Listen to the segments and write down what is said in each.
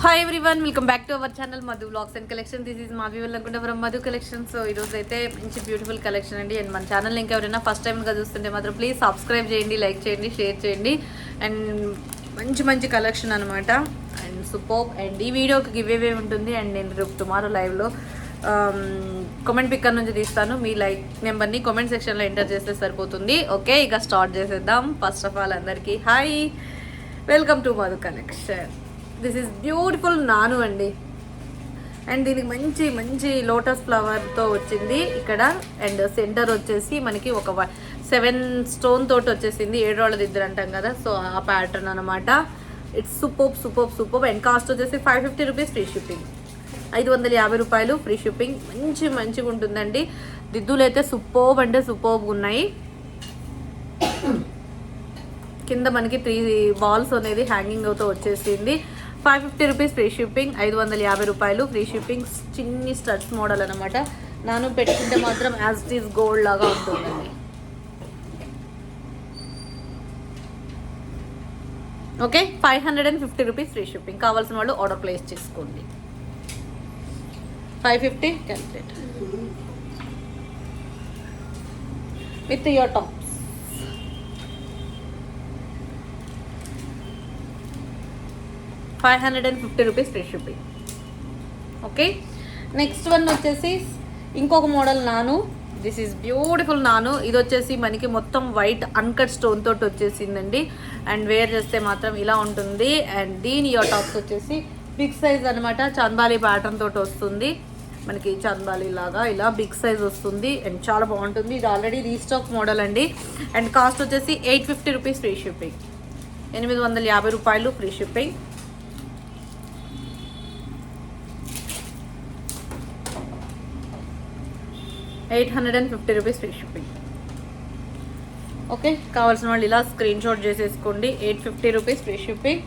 Hi everyone, welcome back to our channel Madhu vlogs and collection. This is Madhavi అనుకుంటే from Madhu collection. So ఈరోజు అయితే మంచి beautiful collection అండి. And మన ఛానల్ ఇంకా ఎవరైనా ఫస్ట్ టైంగా చూస్తుంటే మాత్రం ప్లీజ్ సబ్స్క్రైబ్ చేయండి, లైక్ చేయండి, షేర్ చేయండి. అండ్ మంచి మంచి కలెక్షన్ అనమాట. And super. అండ్ ఈ వీడియోకి గివ్ అవే ఉంటుంది. అండ్ నేను రేపు టుమారో లైవ్లో కామెంట్ పిక్కర్ నుంచి తీస్తాను. మీ లైక్ నెంబర్ని కామెంట్ సెక్షన్లో ఎంటర్ చేస్తే సరిపోతుంది. ఓకే, ఇక స్టార్ట్ చేసేద్దాం. ఫస్ట్ ఆఫ్ ఆల్ అందరికీ hi, welcome to Madhu collection. This is beautiful నాను అండి. అండ్ దీనికి మంచి మంచి లోటస్ ఫ్లవర్తో వచ్చింది ఇక్కడ. అండ్ సెంటర్ వచ్చేసి మనకి ఒక 7 స్టోన్ తోటి వచ్చేసింది. 7 రాళ్ళ దిద్దరు అంటాం కదా, సో ఆ ప్యాటర్న్ అనమాట. It's super super super. And cost వచ్చేసి 550 రూపీస్ ఫ్రీ షిప్పింగ్. 550 రూపాయలు ఫ్రీ షిప్పింగ్. మంచిగా ఉంటుందండి. దిద్దులు అయితే సూపర్ అంటే సూపర్గా ఉన్నాయి. కింద మనకి 3 బాల్స్ అనేది హ్యాంగింగ్ అవుతూ వచ్చేసింది. 550 రూపీస్ ఫ్రీ షిప్పింగ్. 550 రూపాయలు ఫ్రీ షిప్పింగ్. చిన్ని స్టడ్స్ మోడల్ అనమాట. నాను పెట్టుకుంటే మాత్రం యాజ్ ఇట్ ఈస్ గోల్డ్ లాగా ఉంటుందండి. Okay, 550 rupees free shipping. కావాల్సిన వాళ్ళు ఆర్డర్ ప్లేస్ చేసుకోండి. 550 calculate with your top. 550 rupees free shipping. Okay, next one వచ్చేసి ఇంకొక మోడల్ నాను. దిస్ ఈజ్ బ్యూటిఫుల్ నాను. ఇది వచ్చేసి మనకి మొత్తం వైట్ అన్కట్ స్టోన్ తోటి వచ్చేసిందండి. అండ్ వేర్ చేస్తే మాత్రం ఇలా ఉంటుంది. అండ్ దీని ఇయర్ టాప్స్ వచ్చేసి బిగ్ సైజ్ అనమాట. చందాలి ప్యాటర్న్ తోటి వస్తుంది మనకి. చందాలి లాగా ఇలా బిగ్ సైజ్ వస్తుంది. అండ్ చాలా బాగుంటుంది. ఇది ఆల్రెడీ రీస్టాక్ మోడల్ అండి. అండ్ కాస్ట్ వచ్చేసి 850 రూపీస్ ఫ్రీ షిప్పింగ్. 850 రూపాయలు free shipping. $850 rupees free shipping. Okay, కావాల్సిన వాళ్ళు ఇలా స్క్రీన్ షాట్ చేసేసుకోండి. 850 rupees free shipping.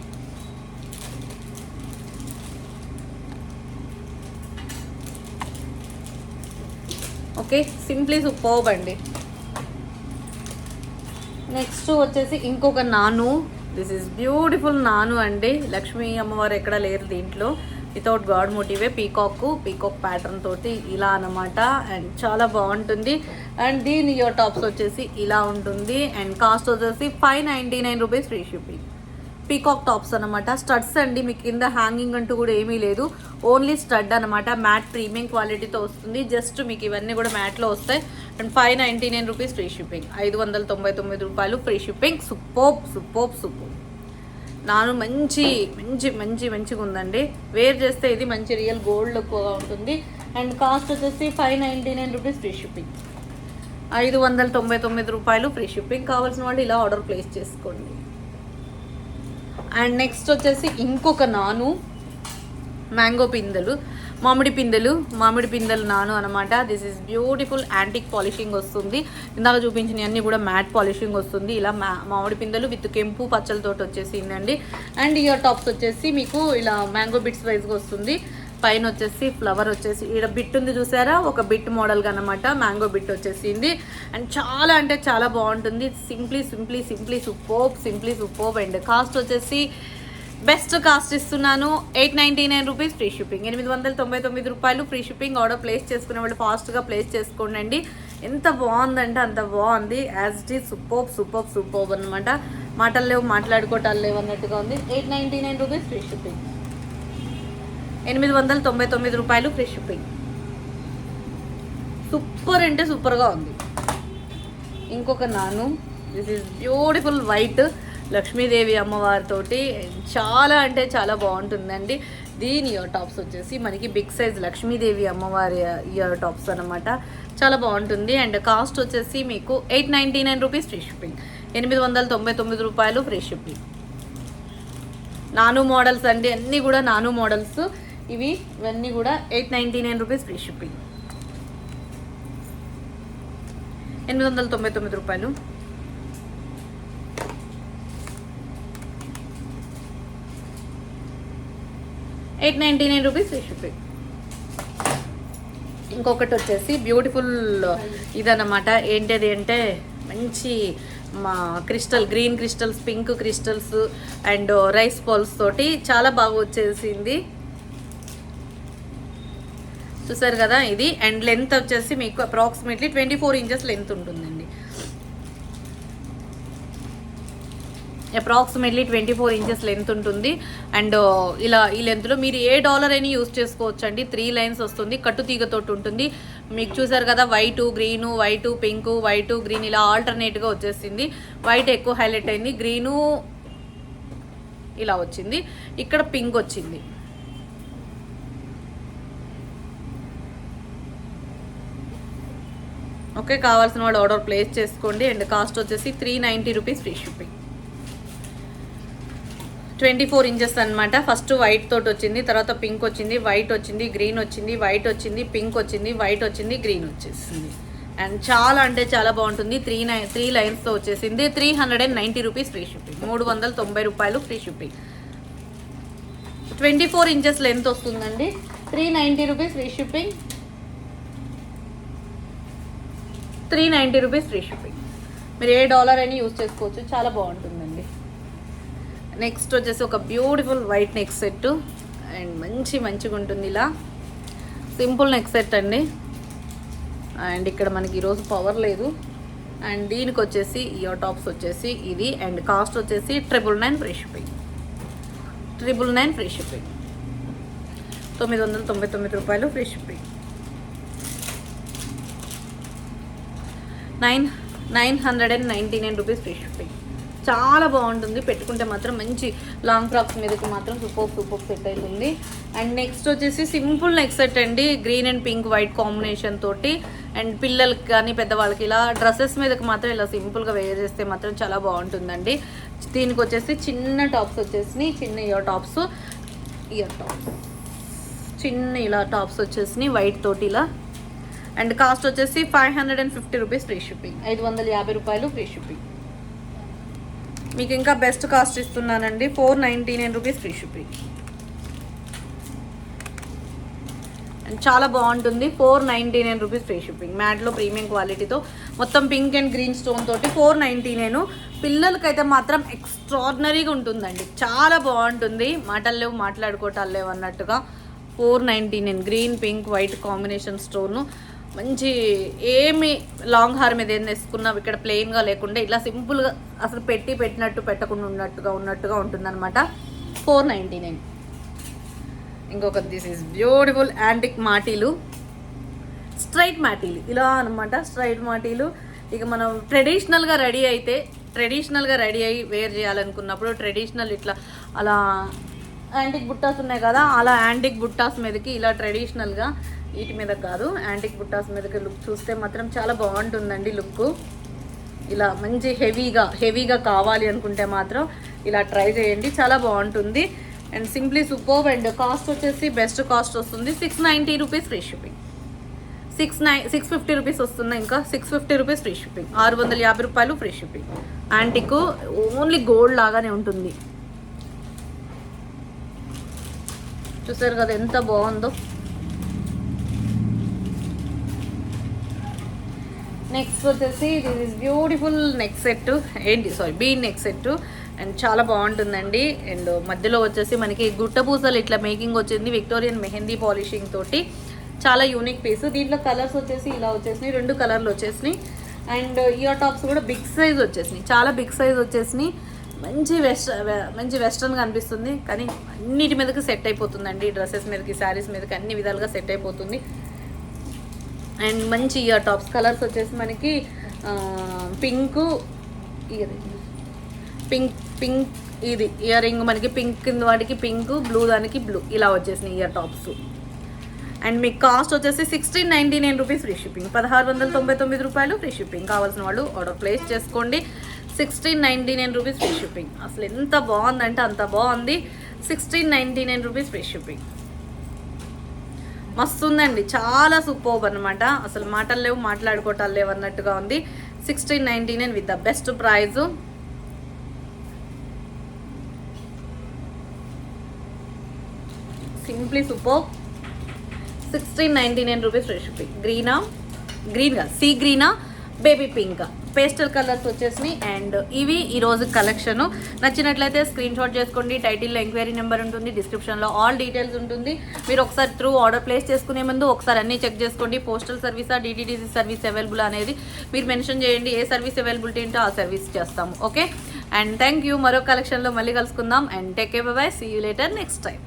Okay, simply superb అండి. నెక్స్ట్ వచ్చేసి ఇంకొక నాను. దిస్ ఈజ్ బ్యూటిఫుల్ నాను అండి. లక్ష్మీ అమ్మవారు ఎక్కడ లేరు దీంట్లో. వితౌట్ గాడ్ మోటివే పీకాక్ ప్యాటర్న్ తోటి ఇలా అనమాట. అండ్ చాలా బాగుంటుంది. అండ్ దీని ఇయర్ టాప్స్ వచ్చేసి ఇలా ఉంటుంది. అండ్ కాస్ట్ వచ్చేసి 599 rupees free shipping. Peacock tops అనమాట. స్టడ్స్ అండి. మీకు కింద హ్యాంగింగ్ అంటూ కూడా ఏమీ లేదు, ఓన్లీ స్టడ్ అనమాట. మ్యాట్ ప్రీమియం క్వాలిటీతో వస్తుంది. జస్ట్ మీకు ఇవన్నీ కూడా మ్యాట్లో వస్తాయి. And 599 rupees free shipping. 599 రూపాయలు ఫ్రీ షిప్పింగ్. సూపర్. నాను మంచిగా ఉందండి. వేర్ చేస్తే ఇది మంచి రియల్ గోల్డ్ లుక్గా ఉంటుంది. అండ్ కాస్ట్ వచ్చేసి 599 రూపీస్ ఫ్రీ షిప్పింగ్. 599 రూపాయలు ఫ్రీ షిప్పింగ్. కావాల్సిన వాళ్ళు ఇలా ఆర్డర్ ప్లేస్ చేసుకోండి. అండ్ నెక్స్ట్ వచ్చేసి ఇంకొక నాను. మ్యాంగో పిందెలు, మామిడి పిందెలు నాను అనమాట. This is beautiful. Antique polishing వస్తుంది. ఇందాక చూపించిన అన్నీ కూడా మ్యాట్ పాలిషింగ్ వస్తుంది. ఇలా మామిడి పిందెలు విత్ కెంపు పచ్చలతోటి వచ్చేసిందండి. అండ్ ఇయర్ టాప్స్ వచ్చేసి మీకు ఇలా మ్యాంగో బిట్స్ వైజ్గా వస్తుంది. పైన వచ్చేసి ఫ్లవర్ వచ్చేసి ఇక్కడ బిట్ ఉంది చూసారా, ఒక బిట్ మోడల్గా అనమాట. మ్యాంగో బిట్ వచ్చేసింది. అండ్ చాలా అంటే చాలా బాగుంటుంది. Simply superb. అండ్ కాస్ట్ వచ్చేసి బెస్ట్ కాస్ట్ ఇస్తున్నాను. 899 రూపీస్ ఫ్రీ షిప్పింగ్. 899 రూపాయలు ఫ్రీ షిప్పింగ్. ఆర్డర్ ప్లేస్ చేసుకునే వాళ్ళు ఫాస్ట్గా ప్లేస్ చేసుకోండి. ఎంత బాగుందంటే అంత బాగుంది. యాజ్ ఇట్ ఈజ్ సూపర్బ్ అనమాట. మాటలు లేవు, మాట్లాడుకోవటాలు లేవు అన్నట్టుగా ఉంది. 899 రూపీస్ ఫ్రీ షిప్పింగ్. 899 రూపాయలు ఫ్రీ షిప్పింగ్. సూపర్ అంటే సూపర్గా ఉంది. ఇంకొక నాను. This is beautiful white Lakshmidevi అమ్మవారితోటి. చాలా అంటే చాలా బాగుంటుందండి. దీని ఇయర్ టాప్స్ వచ్చేసి మనకి బిగ్ సైజ్ లక్ష్మీదేవి అమ్మవారి ఇయర్ టాప్స్ అనమాట. చాలా బాగుంటుంది. అండ్ కాస్ట్ వచ్చేసి మీకు 899 రూపీస్ ఫ్రీ షిప్పింగ్. 899 రూపాయలు ఫ్రీ షిప్పింగ్. నాను మోడల్స్ అండి, అన్నీ కూడా నాను మోడల్స్. ఇవన్నీ కూడా 899 రూపీస్ ఫ్రీ షిప్పింగ్. 899 రూపాయలు. 899 రూపీస్ ఫ్రీ షిప్పింగ్. ఇంకొకటి వచ్చేసి బ్యూటిఫుల్ ఇదన్నమాట. ఏంటది అంటే మంచి మా green crystals, pink crystals and rice balls తోటి చాలా బాగా వచ్చేసింది. చూసారు కదా ఇది. అండ్ లెంత్ వచ్చేసి మీకు అప్రాక్సిమేట్లీ 24 ఇంచెస్ లెంత్ ఉంటుందండి. అప్రాక్సిమేట్లీ 24 ఇంచెస్ లెంత్ ఉంటుంది. అండ్ ఇలా ఈ లెంత్లో మీరు ఏ డాలర్ అయినా యూజ్ చేసుకోవచ్చు అండి. 3 లైన్స్ వస్తుంది, కట్టు తీగతోటి ఉంటుంది. మీకు చూసారు కదా white green, white pink, white green ఇలా ఆల్టర్నేట్గా వచ్చేసింది. వైట్ ఎక్కువ హైలైట్ అయింది, గ్రీను ఇలా వచ్చింది, ఇక్కడ పింక్ వచ్చింది. ఓకే, కావాల్సిన వాళ్ళు ఆర్డర్ ప్లేస్ చేసుకోండి. అండ్ కాస్ట్ వచ్చేసి 390 రూపీస్ ఫ్రీ షిప్పింగ్. 24 ఇంచెస్ అనమాట. ఫస్ట్ వైట్ తోటి వచ్చింది, తర్వాత పింక్ వచ్చింది, వైట్ వచ్చింది, గ్రీన్ వచ్చింది, వైట్ వచ్చింది, పింక్ వచ్చింది, వైట్ వచ్చింది, గ్రీన్ వచ్చేసింది. అండ్ చాలా అంటే చాలా బాగుంటుంది. 3 లైన్స్తో వచ్చేసింది. 390 రూపీస్ ఫ్రీ షిప్పింగ్. 390 రూపాయలు ఫ్రీ షిప్పింగ్. 24 ఇంచెస్ లెంత్ వస్తుందండి. 390 rupees free shipping. 390 rupees free shipping. మీరు ఏ డాలర్ అయినా యూజ్ చేసుకోవచ్చు, చాలా బాగుంటుందండి. నెక్స్ట్ వచ్చేసి ఒక beautiful white neck set and మంచిగా ఉంటుంది. ఇలా సింపుల్ నెక్ సెట్ అండి. అండ్ ఇక్కడ మనకి ఈరోజు పవర్ లేదు. అండ్ దీనికి వచ్చేసి ఇయర్ టాప్స్ వచ్చేసి ఇది. అండ్ కాస్ట్ వచ్చేసి 999 ఫ్రీ షిప్పింగ్. 999 free shipping. 999 రూపాయలు free shipping. 999 rupees free shipping. చాలా బాగుంటుంది, పెట్టుకుంటే మాత్రం మంచి లాంగ్ ఫ్రాక్స్ మీదకి మాత్రం సూపర్ సెట్ అవుతుంది. అండ్ నెక్స్ట్ వచ్చేసి సింపుల్ నెక్ సెట్ అండి. Green and pink white combination తోటి. అండ్ పిల్లలకి కానీ పెద్దవాళ్ళకి ఇలా డ్రెస్సెస్ మీదకి మాత్రం ఇలా సింపుల్గా వేర్ చేస్తే మాత్రం చాలా బాగుంటుందండి. దీనికి వచ్చేసి చిన్న టాప్స్ వచ్చేసి, చిన్న ఇయర్ టాప్స్ చిన్న ఇలా టాప్స్ వచ్చేసి వైట్ తోటి ఇలా. అండ్ కాస్ట్ వచ్చేసి 550 రూపీస్ ఫ్రీ షిప్పింగ్. 550 రూపాయలు ఫ్రీ షిప్పింగ్. మీకు ఇంకా బెస్ట్ కాస్ట్ ఇస్తున్నానండి. 499 రూపీస్ ఫ్రీ షిప్పింగ్. అండ్ చాలా బాగుంటుంది. 499 రూపీస్ ఫ్రీ షిప్పింగ్. మ్యాట్లో ప్రీమియం క్వాలిటీతో మొత్తం పింక్ అండ్ గ్రీన్ స్టోన్ తోటి 499. పిల్లలకైతే మాత్రం ఎక్స్ట్రాడినరీగా ఉంటుందండి, చాలా బాగుంటుంది. మాటలు లేవు, మాట్లాడుకోవటాలు లేవు అన్నట్టుగా. 499 green pink white combination stone. మంచి ఏమి లాంగ్ హార్ మీద ఏం వేసుకున్నా ఇక్కడ ప్లెయిన్గా లేకుండా ఇలా సింపుల్గా అసలు పెట్టినట్టు పెట్టకుండా ఉన్నట్టుగా ఉంటుందన్నమాట. 499. ఇంకొక దిస్ ఈజ్ బ్యూటిఫుల్ యాంటిక్ మాటీలు, స్ట్రైట్ మాటీలు ఇలా అనమాట. స్ట్రైట్ మాటీలు ఇక మనం ట్రెడిషనల్గా రెడీ అయ్యి వేర్ చేయాలనుకున్నప్పుడు ట్రెడిషనల్ ఇట్లా అలా యాంటిక్ బుట్టాస్ ఉన్నాయి కదా, అలా యాంటిక్ బుట్టాస్ మీదకి ఇలా ట్రెడిషనల్గా, వీటి మీద కాదు యాంటిక్ బుట్టాస్ మీదకి లుక్ చూస్తే మాత్రం చాలా బాగుంటుందండి. లుక్ ఇలా మంచి హెవీగా కావాలి అనుకుంటే మాత్రం ఇలా ట్రై చేయండి, చాలా బాగుంటుంది. And simply super. And cost వచ్చేసి బెస్ట్ కాస్ట్ వస్తుంది. 690 రూపీస్ ఫ్రీ షిప్పింగ్. 650 రూపీస్ వస్తుంది. ఇంకా 650 రూపీస్ ఫ్రీ షిప్పింగ్. 650 రూపాయలు free shipping. Antique only gold లాగానే ఉంటుంది. చూసారు కదా ఎంత బాగుందో. నెక్స్ట్ వచ్చేసి this is beautiful neck set bean neck set. And చాలా బాగుంటుందండి. అండ్ మధ్యలో వచ్చేసి మనకి గుట్టపూసలు ఇట్లా మేకింగ్ వచ్చింది, విక్టోరియన్ మెహందీ పాలిషింగ్ తోటి. చాలా యూనిక్ పీస్. దీంట్లో కలర్స్ వచ్చేసి ఇలా వచ్చేసినాయి, 2 కలర్లు వచ్చేసినాయి. అండ్ ఇయర్ టాప్స్ కూడా బిగ్ సైజ్ వచ్చేసినాయి, చాలా బిగ్ సైజ్ వచ్చేసినాయి. మంచి వెస్ట్రన్గా అనిపిస్తుంది, కానీ అన్నిటి మీదకి సెట్ అయిపోతుందండి. డ్రెస్సెస్ మీదకి, శారీస్ మీదకి అన్ని విధాలుగా సెట్ అయిపోతుంది. అండ్ మంచి ఇయర్ టాప్స్ కలర్స్ వచ్చేసి మనకి పింక్ ఇది ఇయర్ రింగ్ మనకి పింక్ కింద వాటికి పింక్, బ్లూ దానికి బ్లూ ఇలా వచ్చేసినాయి ఇయర్ టాప్స్. అండ్ మీకు కాస్ట్ వచ్చేసి 1699 రూపీస్ ఫ్రీ షిప్పింగ్. 1699 రూపాయలు ఫ్రీ షిప్పింగ్. కావాల్సిన వాళ్ళు ఆర్డర్ ప్లేస్ చేసుకోండి. 1699 రూపీస్ ఫ్రీ షిప్పింగ్. అసలు ఎంత బాగుందంటే అంత బాగుంది. 1699 రూపీస్ ఫ్రీ షిప్పింగ్. మస్తు ఉందండి, చాలా సూపర్ అనమాట. అసలు మాటలు లేవు, మాట్లాడుకోవటాలు లేవు అన్నట్టుగా ఉంది. 1699 with the best price. Simply super. 1699 rupees free shipping. Green sea గ్రీనా, బేబీ పింక్. పేస్టల్ కలర్స్ వచ్చేసినాయి. అండ్ ఇవి ఈరోజు కలెక్షన్. నచ్చినట్లయితే స్క్రీన్ షాట్ చేసుకోండి. టైటిల్లో ఎంక్వైరీ నెంబర్ ఉంటుంది, డిస్క్రిప్షన్లో ఆల్ డీటెయిల్స్ ఉంటుంది. మీరు ఒకసారి త్రూ ఆర్డర్ ప్లేస్ చేసుకునే ముందు ఒకసారి అన్నీ చెక్ చేసుకోండి. పోస్టల్ సర్వీసా, డిటీడీసీ సర్వీస్ అవైలబుల్ అనేది మీరు మెన్షన్ చేయండి. ఏ సర్వీస్ అవైలబిలిటీ ఉంటే ఆ సర్వీస్ చేస్తాము. Okay, and thank you. మరో కలెక్షన్లో మళ్ళీ కలుసుకుందాం. And take care, bye bye, see you later next time.